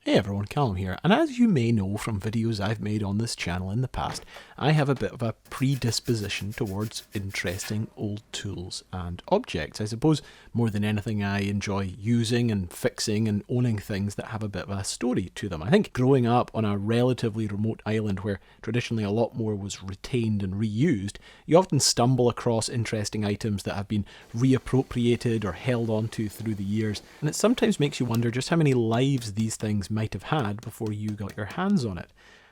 Hey everyone, Callum here, and as you may know from videos I've made on this channel in the past, I have a bit of a predisposition towards interesting old tools and objects. I suppose more than anything I enjoy using and fixing and owning things that have a bit of a story to them. I think growing up on a relatively remote island where traditionally a lot more was retained and reused, you often stumble across interesting items that have been reappropriated or held onto through the years, and it sometimes makes you wonder just how many lives these things might have had before you got your hands on it.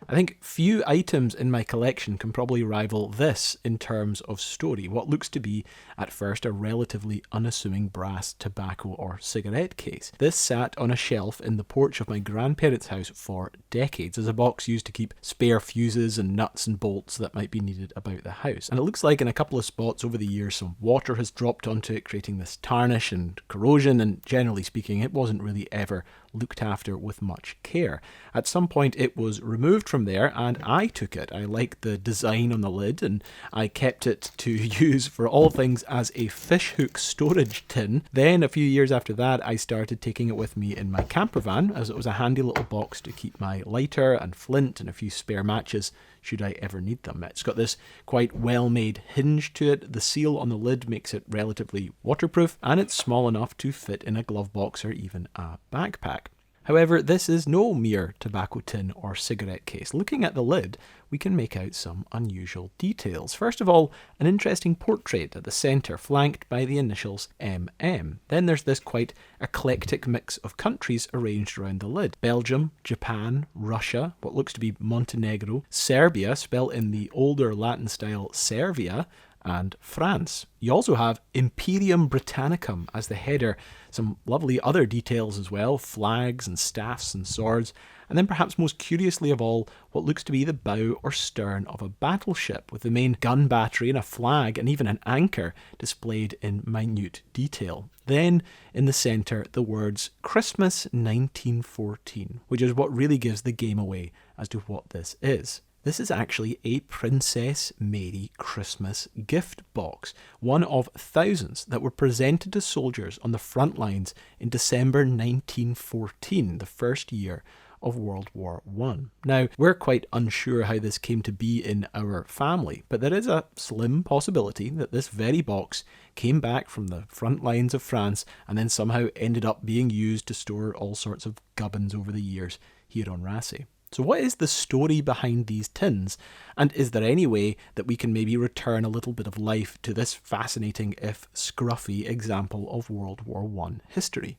I think few items in my collection can probably rival this in terms of story, what looks to be at first a relatively unassuming brass tobacco or cigarette case. This sat on a shelf in the porch of my grandparents' house for decades as a box used to keep spare fuses and nuts and bolts that might be needed about the house. And it looks like in a couple of spots over the years some water has dropped onto it, creating this tarnish and corrosion, and generally speaking it wasn't really ever looked after with much care. At some point it was removed from there and I took it. I liked the design on the lid and I kept it to use for all things as a fishhook storage tin. Then a few years after that I started taking it with me in my camper van as it was a handy little box to keep my lighter and flint and a few spare matches should I ever need them. It's got this quite well made hinge to it. The seal on the lid makes it relatively waterproof and it's small enough to fit in a glove box or even a backpack. However, this is no mere tobacco tin or cigarette case. Looking at the lid, we can make out some unusual details. First of all, an interesting portrait at the centre, flanked by the initials MM. Then there's this quite eclectic mix of countries arranged around the lid. Belgium, Japan, Russia, what looks to be Montenegro, Serbia, spelt in the older Latin style Servia, and France. You also have Imperium Britannicum as the header, some lovely other details as well, flags and staffs and swords, and then perhaps most curiously of all, what looks to be the bow or stern of a battleship with the main gun battery and a flag and even an anchor displayed in minute detail. Then, in the centre, the words Christmas 1914, which is what really gives the game away as to what this is. This is actually a Princess Mary Christmas gift box, one of thousands that were presented to soldiers on the front lines in December 1914, the first year of World War I. Now, we're quite unsure how this came to be in our family, but there is a slim possibility that this very box came back from the front lines of France and then somehow ended up being used to store all sorts of gubbins over the years here on Rassay. So what is the story behind these tins, and is there any way that we can maybe return a little bit of life to this fascinating, if scruffy, example of World War I history?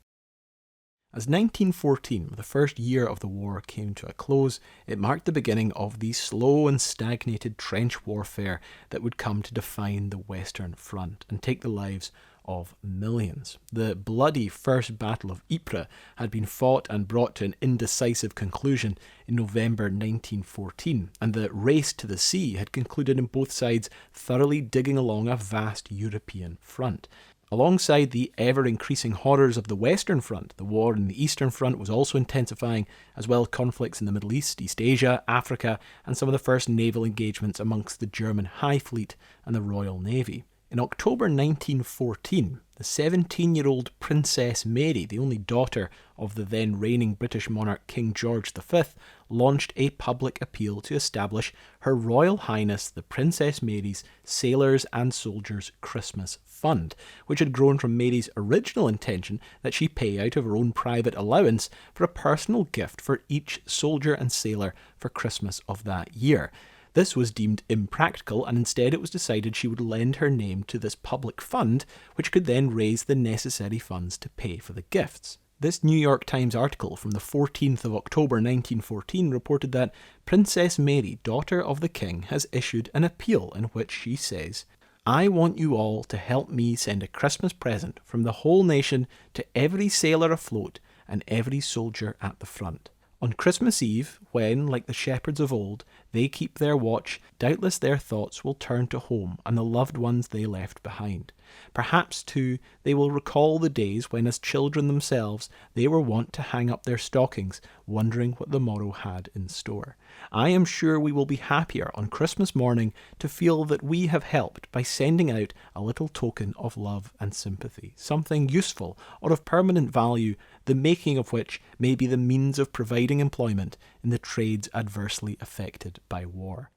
As 1914, the first year of the war, came to a close, it marked the beginning of the slow and stagnated trench warfare that would come to define the Western Front and take the lives of millions. The bloody First Battle of Ypres had been fought and brought to an indecisive conclusion in November 1914, and the race to the sea had concluded in both sides thoroughly digging along a vast European front. Alongside the ever-increasing horrors of the Western Front, the war in the Eastern Front was also intensifying, as well as conflicts in the Middle East, East Asia, Africa, and some of the first naval engagements amongst the German High Fleet and the Royal Navy. In October 1914, the 17-year-old Princess Mary, the only daughter of the then reigning British monarch King George V, launched a public appeal to establish Her Royal Highness the Princess Mary's Sailors and Soldiers Christmas Fund, which had grown from Mary's original intention that she pay out of her own private allowance for a personal gift for each soldier and sailor for Christmas of that year. This was deemed impractical, and instead it was decided she would lend her name to this public fund, which could then raise the necessary funds to pay for the gifts. This New York Times article from the 14th of October 1914 reported that Princess Mary, daughter of the king, has issued an appeal in which she says, "I want you all to help me send a Christmas present from the whole nation to every sailor afloat and every soldier at the front. On Christmas Eve, when, like the shepherds of old, they keep their watch, doubtless their thoughts will turn to home and the loved ones they left behind. Perhaps, too, they will recall the days when, as children themselves, they were wont to hang up their stockings, wondering what the morrow had in store. I am sure we will be happier on Christmas morning to feel that we have helped by sending out a little token of love and sympathy, something useful or of permanent value the making of which may be the means of providing employment in the trades adversely affected by war.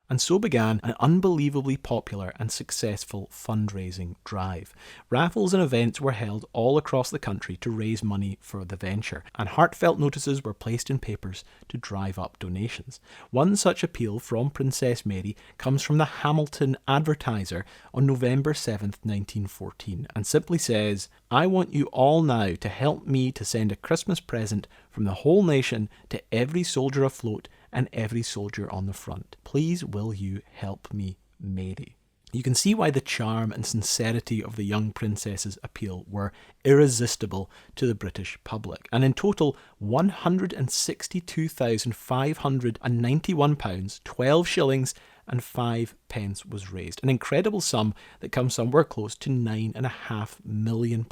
And so began an unbelievably popular and successful fundraising drive. Raffles and events were held all across the country to raise money for the venture, and heartfelt notices were placed in papers to drive up donations. One such appeal from Princess Mary comes from the Hamilton Advertiser on November 7th, 1914, and simply says, "I want you all now to help me to send a Christmas present from the whole nation to every soldier afloat and every soldier on the front. Please will you help me, Mary?" You can see why the charm and sincerity of the young princess's appeal were irresistible to the British public, and in total £162,591, 12 shillings and 5 pence was raised, an incredible sum that comes somewhere close to £9.5 million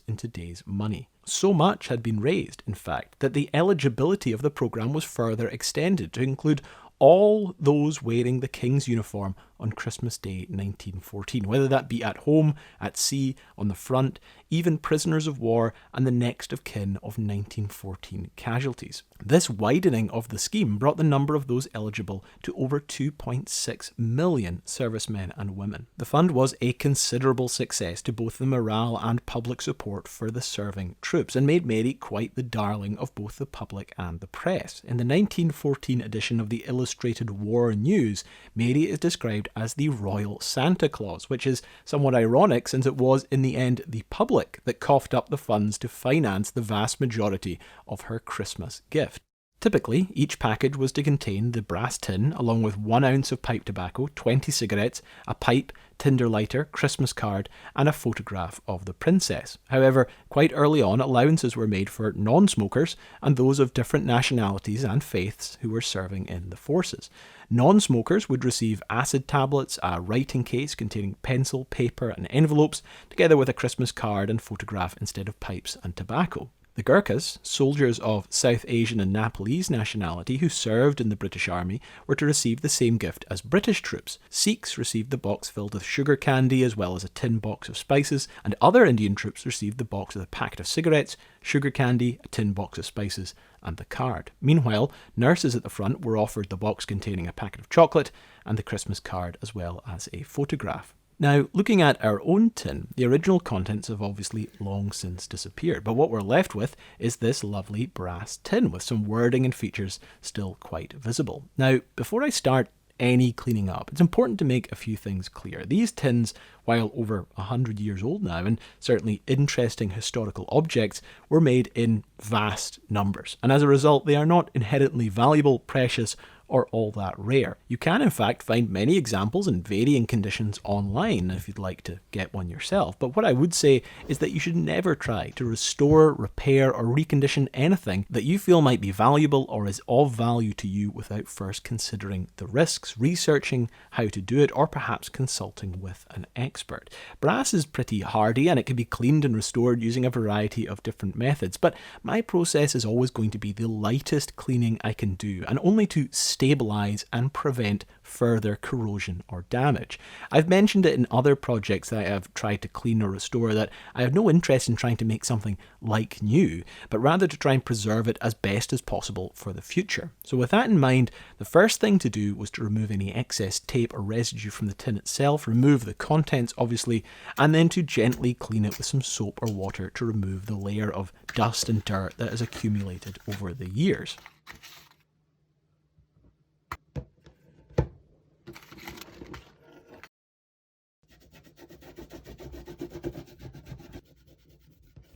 in today's money. So much had been raised, in fact, that the eligibility of the programme was further extended to include all those wearing the King's uniform on Christmas Day 1914, whether that be at home, at sea, on the front, even prisoners of war and the next of kin of 1914 casualties. This widening of the scheme brought the number of those eligible to over 2.6 million servicemen and women. The fund was a considerable success to both the morale and public support for the serving troops, and made Mary quite the darling of both the public and the press. In the 1914 edition of the Illustrated War News, Mary is described as the Royal Santa Claus, which is somewhat ironic since it was in the end the public that coughed up the funds to finance the vast majority of her Christmas gift. Typically, each package was to contain the brass tin, along with 1 ounce of pipe tobacco, 20 cigarettes, a pipe, tinder lighter, Christmas card, and a photograph of the princess. However, quite early on, allowances were made for non-smokers and those of different nationalities and faiths who were serving in the forces. Non-smokers would receive acid tablets, a writing case containing pencil, paper, and envelopes, together with a Christmas card and photograph instead of pipes and tobacco. The Gurkhas, soldiers of South Asian and Nepalese nationality who served in the British Army, were to receive the same gift as British troops. Sikhs received the box filled with sugar candy as well as a tin box of spices, and other Indian troops received the box with a packet of cigarettes, sugar candy, a tin box of spices, and the card. Meanwhile, nurses at the front were offered the box containing a packet of chocolate and the Christmas card as well as a photograph. Now, looking at our own tin, the original contents have obviously long since disappeared, but what we're left with is this lovely brass tin with some wording and features still quite visible. Now, before I start any cleaning up, it's important to make a few things clear. These tins, while over 100 years old now, and certainly interesting historical objects, were made in vast numbers, and as a result they are not inherently valuable, precious, or all that rare. You can in fact find many examples in varying conditions online if you'd like to get one yourself, but what I would say is that you should never try to restore, repair, or recondition anything that you feel might be valuable or is of value to you without first considering the risks, researching how to do it, or perhaps consulting with an expert. Brass is pretty hardy and it can be cleaned and restored using a variety of different methods, but my process is always going to be the lightest cleaning I can do, and only to stabilize and prevent further corrosion or damage. I've mentioned it in other projects that I have tried to clean or restore that I have no interest in trying to make something like new, but rather to try and preserve it as best as possible for the future. So with that in mind, the first thing to do was to remove any excess tape or residue from the tin itself, remove the contents obviously, and then to gently clean it with some soap or water to remove the layer of dust and dirt that has accumulated over the years.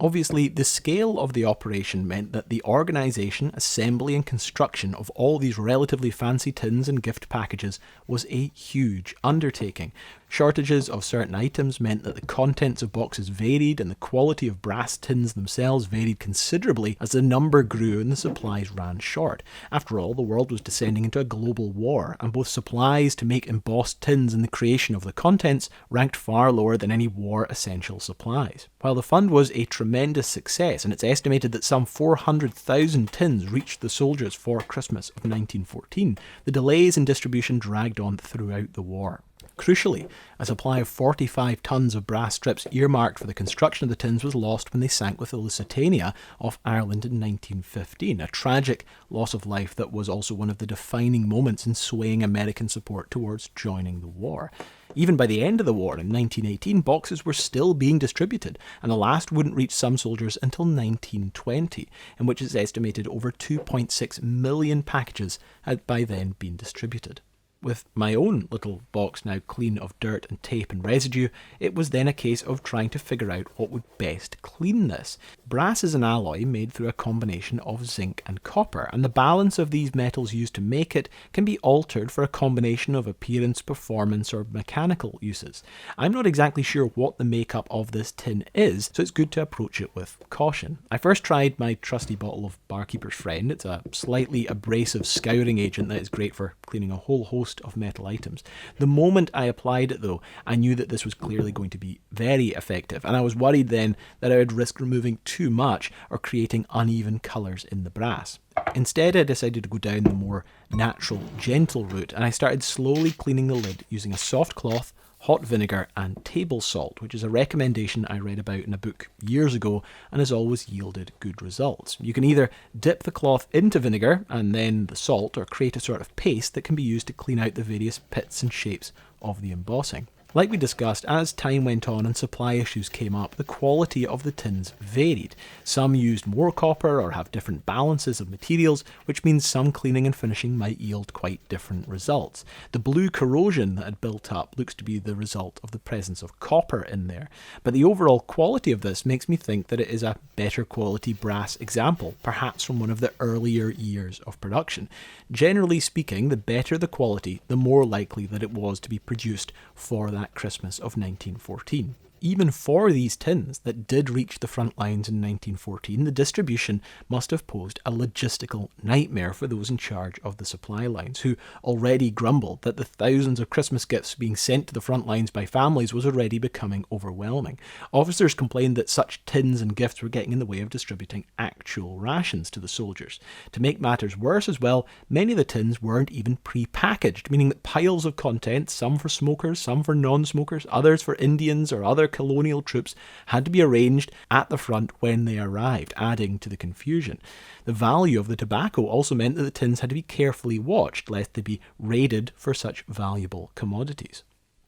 Obviously, the scale of the operation meant that the organisation, assembly and construction of all these relatively fancy tins and gift packages was a huge undertaking. Shortages of certain items meant that the contents of boxes varied and the quality of brass tins themselves varied considerably as the number grew and the supplies ran short. After all, the world was descending into a global war, and both supplies to make embossed tins and the creation of the contents ranked far lower than any war essential supplies. While the fund was a tremendous success, and it's estimated that some 400,000 tins reached the soldiers for Christmas of 1914, the delays in distribution dragged on throughout the war. Crucially, a supply of 45 tonnes of brass strips earmarked for the construction of the tins was lost when they sank with the Lusitania off Ireland in 1915, a tragic loss of life that was also one of the defining moments in swaying American support towards joining the war. Even by the end of the war in 1918, boxes were still being distributed, and the last wouldn't reach some soldiers until 1920, in which it's estimated over 2.6 million packages had by then been distributed. With my own little box now clean of dirt and tape and residue, it was then a case of trying to figure out what would best clean this. Brass is an alloy made through a combination of zinc and copper, and the balance of these metals used to make it can be altered for a combination of appearance, performance, or mechanical uses. I'm not exactly sure what the makeup of this tin is, so it's good to approach it with caution. I first tried my trusty bottle of Barkeeper's Friend. It's a slightly abrasive scouring agent that is great for cleaning a whole host of metal items. The moment I applied it though, I knew that this was clearly going to be very effective, and I was worried then that I would risk removing too much or creating uneven colours in the brass. Instead, I decided to go down the more natural, gentle route, and I started slowly cleaning the lid using a soft cloth, hot vinegar and table salt, which is a recommendation I read about in a book years ago and has always yielded good results. You can either dip the cloth into vinegar and then the salt, or create a sort of paste that can be used to clean out the various pits and shapes of the embossing. Like we discussed, as time went on and supply issues came up, the quality of the tins varied. Some used more copper or have different balances of materials, which means some cleaning and finishing might yield quite different results. The blue corrosion that had built up looks to be the result of the presence of copper in there, but the overall quality of this makes me think that it is a better quality brass example, perhaps from one of the earlier years of production. Generally speaking, the better the quality, the more likely that it was to be produced for that Christmas of 1914. Even for these tins that did reach the front lines in 1914, the distribution must have posed a logistical nightmare for those in charge of the supply lines, who already grumbled that the thousands of Christmas gifts being sent to the front lines by families was already becoming overwhelming. Officers complained that such tins and gifts were getting in the way of distributing actual rations to the soldiers. To make matters worse as well, many of the tins weren't even pre-packaged, meaning that piles of content, some for smokers, some for non-smokers, others for Indians or other colonial troops, had to be arranged at the front when they arrived, adding to the confusion. The value of the tobacco also meant that the tins had to be carefully watched, lest they be raided for such valuable commodities.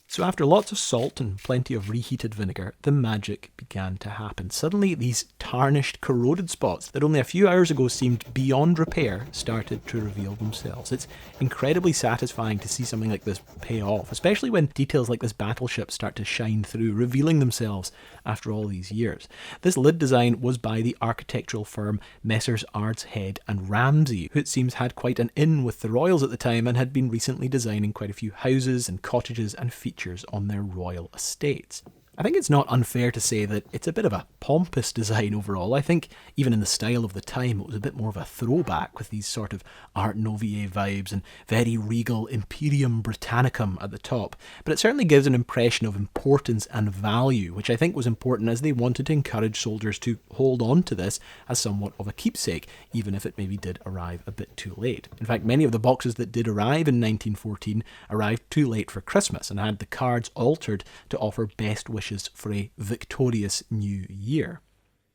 So after lots of salt and plenty of reheated vinegar, the magic began to happen. Suddenly these tarnished, corroded spots that only a few hours ago seemed beyond repair started to reveal themselves. It's incredibly satisfying to see something like this pay off, especially when details like this battleship start to shine through, revealing themselves after all these years. This lid design was by the architectural firm Messrs. Ard's Head and Ramsay, who it seems had quite an in with the royals at the time and had been recently designing quite a few houses and cottages and features on their royal estates. I think it's not unfair to say that it's a bit of a pompous design overall. I think even in the style of the time it was a bit more of a throwback, with these sort of Art Nouveau vibes and very regal Imperium Britannicum at the top. But it certainly gives an impression of importance and value, which I think was important as they wanted to encourage soldiers to hold on to this as somewhat of a keepsake, even if it maybe did arrive a bit too late. In fact, many of the boxes that did arrive in 1914 arrived too late for Christmas and had the cards altered to offer best wishes for a victorious new year.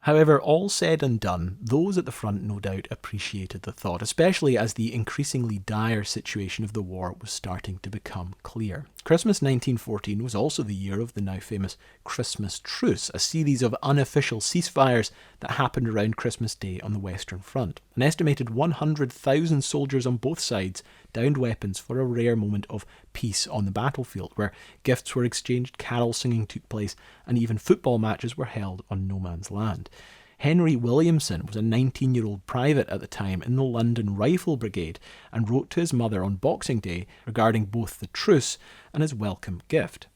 However, all said and done, those at the front no doubt appreciated the thought, especially as the increasingly dire situation of the war was starting to become clear. Christmas 1914 was also the year of the now famous Christmas Truce, a series of unofficial ceasefires that happened around Christmas Day on the Western Front. An estimated 100,000 soldiers on both sides downed weapons for a rare moment of peace on the battlefield, where gifts were exchanged, carol singing took place, and even football matches were held on no man's land. Henry Williamson was a 19-year-old private at the time in the London Rifle Brigade and wrote to his mother on Boxing Day regarding both the truce and his welcome gift.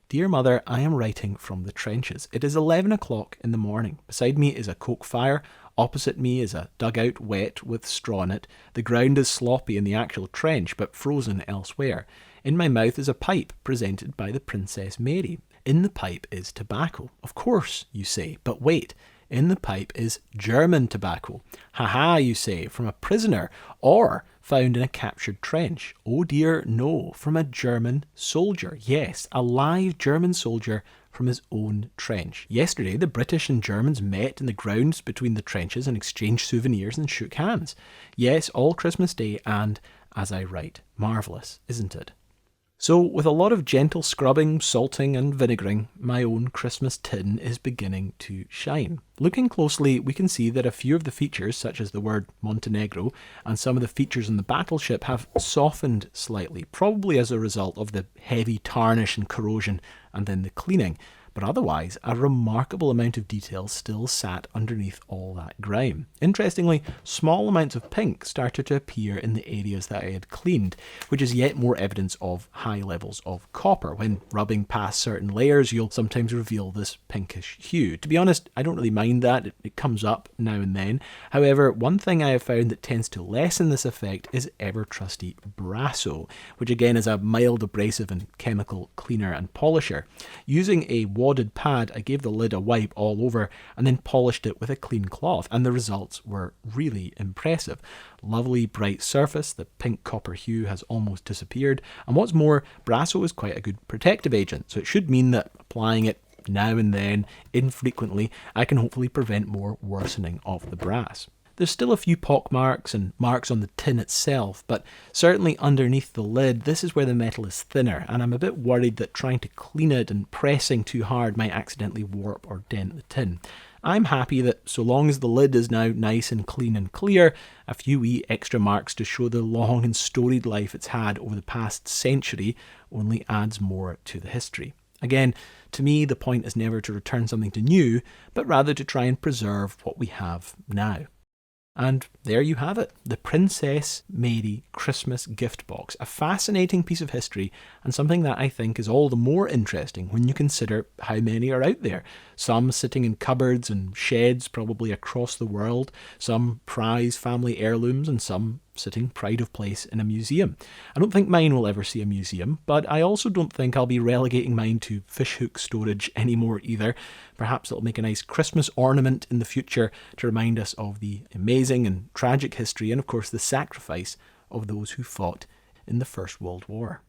"Dear Mother, I am writing from the trenches. It is 11 o'clock in the morning. Beside me is a coke fire. Opposite me is a dugout wet with straw in it. The ground is sloppy in the actual trench, but frozen elsewhere. In my mouth is a pipe presented by the Princess Mary. In the pipe is tobacco. Of course, you say, but wait. in the pipe is German tobacco. Haha, you say, from a prisoner, or found in a captured trench. Oh dear, no, from a German soldier. Yes, a live German soldier from his own trench. Yesterday, the British and Germans met in the grounds between the trenches and exchanged souvenirs and shook hands. Yes, all Christmas Day, and, as I write, marvellous, isn't it? So, with a lot of gentle scrubbing, salting and vinegaring, my own Christmas tin is beginning to shine. Looking closely, we can see that a few of the features, such as the word Montenegro, and some of the features on the battleship have softened slightly, probably as a result of the heavy tarnish and corrosion and then the cleaning. But otherwise, a remarkable amount of detail still sat underneath all that grime. Interestingly, small amounts of pink started to appear in the areas that I had cleaned, which is yet more evidence of high levels of copper. When rubbing past certain layers, you'll sometimes reveal this pinkish hue. To be honest, I don't really mind that. It comes up now and then. However, one thing I have found that tends to lessen this effect is ever-trusty Brasso, which again is a mild abrasive and chemical cleaner and polisher. Using a wadded pad, I gave the lid a wipe all over and then polished it with a clean cloth, and the results were really impressive. Lovely bright surface, the pink copper hue has almost disappeared, and what's more, Brasso is quite a good protective agent, so it should mean that applying it now and then, infrequently, I can hopefully prevent more worsening of the brass. There's still a few pock marks and marks on the tin itself, but certainly underneath the lid, this is where the metal is thinner, and I'm a bit worried that trying to clean it and pressing too hard might accidentally warp or dent the tin. I'm happy that so long as the lid is now nice and clean and clear, a few wee extra marks to show the long and storied life it's had over the past century only adds more to the history. Again, to me, the point is never to return something to new, but rather to try and preserve what we have now. And there you have it, the Princess Mary Christmas gift box, a fascinating piece of history and something that I think is all the more interesting when you consider how many are out there. Some sitting in cupboards and sheds probably across the world, some prize family heirlooms, and some sitting pride of place in a museum. I don't think mine will ever see a museum, but I also don't think I'll be relegating mine to fishhook storage anymore either. Perhaps it'll make a nice Christmas ornament in the future to remind us of the amazing and tragic history and of course the sacrifice of those who fought in the First World War.